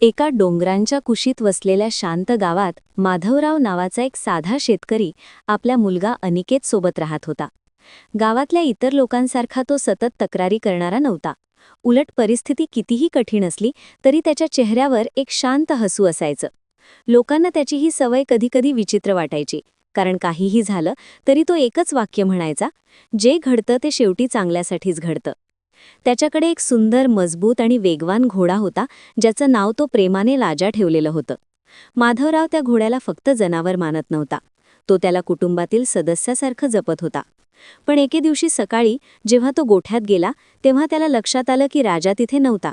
एका डोंगरांच्या कुशीत वसलेल्या शांत गावात माधवराव नावाचा एक साधा शेतकरी आपल्या मुलगा अनिकेत सोबत राहत होता. गावातल्या इतर लोकांसारखा तो सतत तक्रारी करणारा नव्हता. उलट परिस्थिती कितीही कठीण असली तरी त्याच्या चेहऱ्यावर एक शांत हसू असायचं. लोकांना त्याची ही सवय कधीकधी विचित्र वाटायची, कारण काहीही झालं तरी तो एकच वाक्य म्हणायचा, जे घडतं ते शेवटी चांगल्यासाठीच घडतं. त्याच्याकडे एक सुंदर, मजबूत आणि वेगवान घोडा होता, ज्याचं नाव तो प्रेमाने लाजा ठेवलेलं होतं. माधवराव त्या घोड्याला फक्त जनावर मानत नव्हता, तो त्याला कुटुंबातील सदस्यासारखं जपत होता. पण एके दिवशी सकाळी जेव्हा तो गोठ्यात गेला तेव्हा त्याला लक्षात आलं की राजा तिथे नव्हता.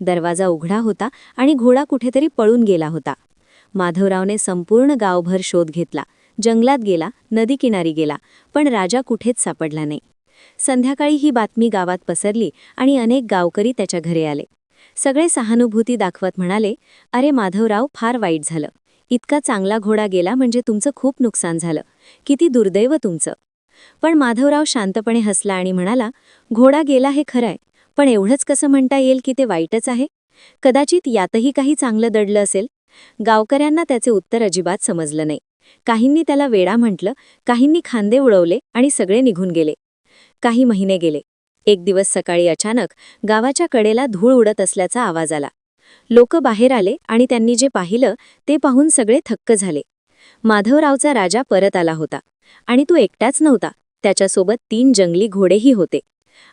दरवाजा उघडा होता आणि घोडा कुठेतरी पळून गेला होता. माधवरावने संपूर्ण गावभर शोध घेतला, जंगलात गेला, नदीकिनारी गेला, पण राजा कुठेच सापडला नाही. संध्याकाळी ही बातमी गावात पसरली आणि अनेक गावकरी त्याच्या घरी आले. सगळे सहानुभूती दाखवत म्हणाले, अरे माधवराव, फार वाईट झालं. इतका चांगला घोडा गेला म्हणजे तुमचं खूप नुकसान झालं. किती दुर्दैव तुमचं. पण माधवराव शांतपणे हसला आणि म्हणाला, घोडा गेला हे खरंय, पण एवढंच कसं म्हणता येईल की ते वाईटच आहे? कदाचित यातही काही चांगलं दडलं असेल. गावकऱ्यांना त्याचे उत्तर अजिबात समजलं नाही. काहींनी त्याला वेडा म्हटलं, काहींनी खांदे उडवले आणि सगळे निघून गेले. काही महिने गेले. एक दिवस सकाळी अचानक गावाच्या कडेला धूळ उडत असल्याचा आवाज आला. लोक बाहेर आले आणि त्यांनी जे पाहिलं ते पाहून सगळे थक्क झाले. माधवरावचा राजा परत आला होता आणि तो एकटाच नव्हता, त्याच्यासोबत 3 जंगली घोडेही होते.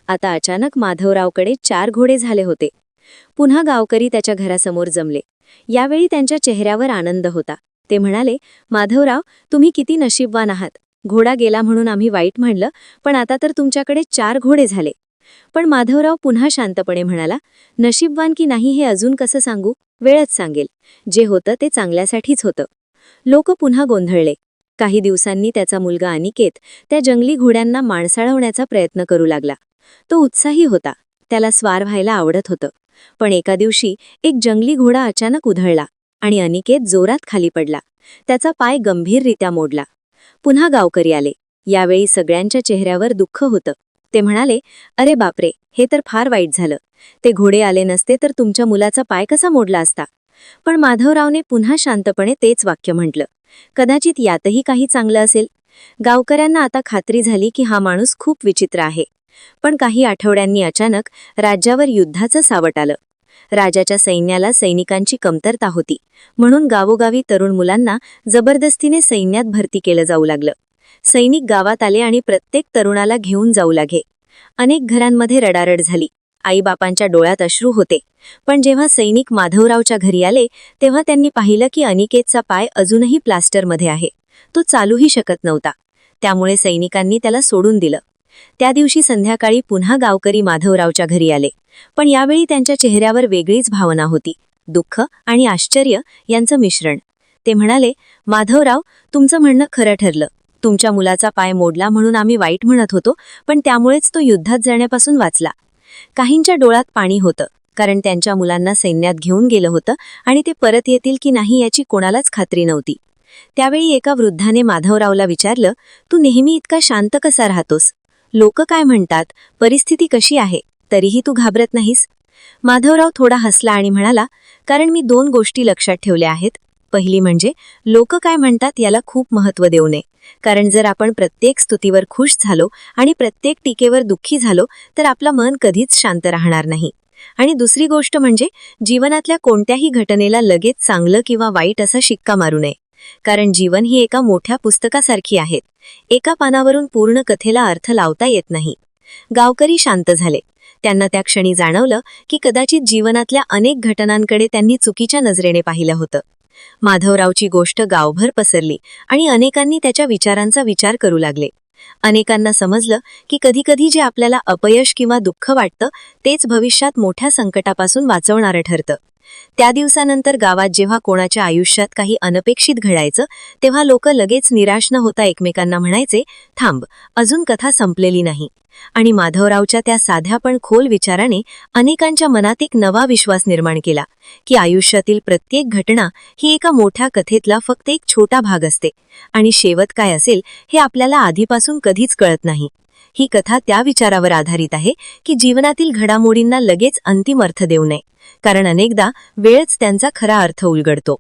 आता अचानक माधवरावकडे 4 घोडे झाले होते. पुन्हा गावकरी त्याच्या घरासमोर जमले. यावेळी त्यांच्या चेहऱ्यावर आनंद होता. ते म्हणाले, माधवराव, तुम्ही किती नशीबवान आहात. घोडा गेला म्हणून आम्ही वाईट म्हणलं, पण आता तर तुमच्याकडे 4 घोडे झाले. पण माधवराव पुन्हा शांतपणे म्हणाला, नशीबवान की नाही हे अजून कसं सांगू, वेळच सांगेल. जे होतं ते चांगल्यासाठीच होतं. लोक पुन्हा गोंधळले. काही दिवसांनी त्याचा मुलगा अनिकेत त्या जंगली घोड्यांना माणसाळवण्याचा प्रयत्न करू लागला. तो उत्साही होता, त्याला स्वार व्हायला आवडत होतं. पण एका दिवशी एक जंगली घोडा अचानक उधळला आणि अनिकेत जोरात खाली पडला. त्याचा पाय गंभीररित्या मोडला. पुन्हा गावकरी आले. यावेळी सगळ्यांच्या चेहऱ्यावर दुःख होतं. ते म्हणाले, अरे बापरे, हे तर फार वाईट झालं. ते घोडे आले नसते तर तुमच्या मुलाचा पाय कसा मोडला असता? पण माधवरावने पुन्हा शांतपणे तेच वाक्य म्हटलं, कदाचित यातही काही चांगलं असेल. गावकऱ्यांना आता खात्री झाली की हा माणूस खूप विचित्र आहे. पण काही आठवड्यांनी अचानक राज्यावर युद्धाचं सावट आलं. राजाच्या सैन्याला सैनिकांची कमतरता होती, म्हणून गावोगावी तरुण मुलांना जबरदस्तीने सैन्यात भरती केलं जाऊ लागलं. सैनिक गावात आले आणि प्रत्येक तरुणाला घेऊन जाऊ लागे. अनेक घरांमध्ये रडारड झाली. आईबापांच्या डोळ्यात अश्रू होते. पण जेव्हा सैनिक माधवरावच्या घरी आले तेव्हा त्यांनी पाहिलं की अनिकेतचा पाय अजूनही प्लास्टरमध्ये आहे. तो चालूही शकत नव्हता. त्यामुळे सैनिकांनी त्याला सोडून दिलं. त्या दिवशी संध्याकाळी पुन्हा गावकरी माधवरावच्या घरी आले. पण यावेळी त्यांच्या चेहऱ्यावर वेगळीच भावना होती, दुःख आणि आश्चर्य यांचं मिश्रण. ते म्हणाले, माधवराव, तुमचं म्हणणं खरं ठरलं. तुमच्या मुलाचा पाय मोडला म्हणून आम्ही वाईट म्हणत होतो, पण त्यामुळेच तो युद्धात जाण्यापासून वाचला. काहींच्या डोळ्यात पाणी होतं, कारण त्यांच्या मुलांना सैन्यात घेऊन गेलं होतं आणि ते परत येतील की नाही याची कोणालाच खात्री नव्हती. त्यावेळी एका वृद्धाने माधवरावला विचारलं, तू नेहमी इतका शांत कसा राहतोस? लोक काय म्हणतात, परिस्थिती कशी आहे, तरीही तू घाबरत नाहीस? माधवराव थोडा हसला आणि म्हणाला, कारण मी 2 गोष्टी लक्षात ठेवल्या आहेत. पहिली म्हणजे लोक काय म्हणतात याला खूप महत्त्व देऊ नये, कारण जर आपण प्रत्येक स्तुतीवर खुश झालो आणि प्रत्येक टीकेवर दुःखी झालो तर आपलं मन कधीच शांत राहणार नाही. आणि दुसरी गोष्ट म्हणजे जीवनातल्या कोणत्याही घटनेला लगेच चांगलं किंवा वाईट असा शिक्का मारू नये, कारण जीवन ही एका मोठ्या पुस्तकासारखी आहे. एका पानावरून पूर्ण कथेला अर्थ लावता येत नाही. गावकरी शांत झाले. त्यांना त्या क्षणी जाणवलं की कदाचित जीवनातल्या अनेक घटनांकडे त्यांनी चुकीच्या नजरेने पाहिलं होतं. माधवरावची गोष्ट गावभर पसरली आणि अनेकांनी त्याच्या विचारांचा विचार करू लागले. अनेकांना समजलं की कधीकधी जे आपल्याला अपयश किंवा दुःख वाटतं तेच भविष्यात मोठ्या संकटापासून वाचवणारं ठरतं. त्या दिवसानंतर गावात जेव्हा कोणाच्या आयुष्यात काही अनपेक्षित घडायचं तेव्हा लोक लगेच निराश न होता एकमेकांना म्हणायचे, थांब, अजून कथा संपलेली नाही. आणि माधवरावच्या त्या साध्या पण खोल विचाराने अनेकांच्या मनात एक नवा विश्वास निर्माण केला की आयुष्यातील प्रत्येक घटना ही एका मोठ्या कथेतला फक्त एक छोटा भाग असते आणि शेवट काय असेल हे आपल्याला आधीपासून कधीच कळत नाही. ही कथा त्या विचारावर आधारित आहे की जीवनातील घडामोडींना लगेच अंतिम अर्थ देऊ नये, कारण अनेकदा वेळच त्यांचा खरा अर्थ उलगडतो.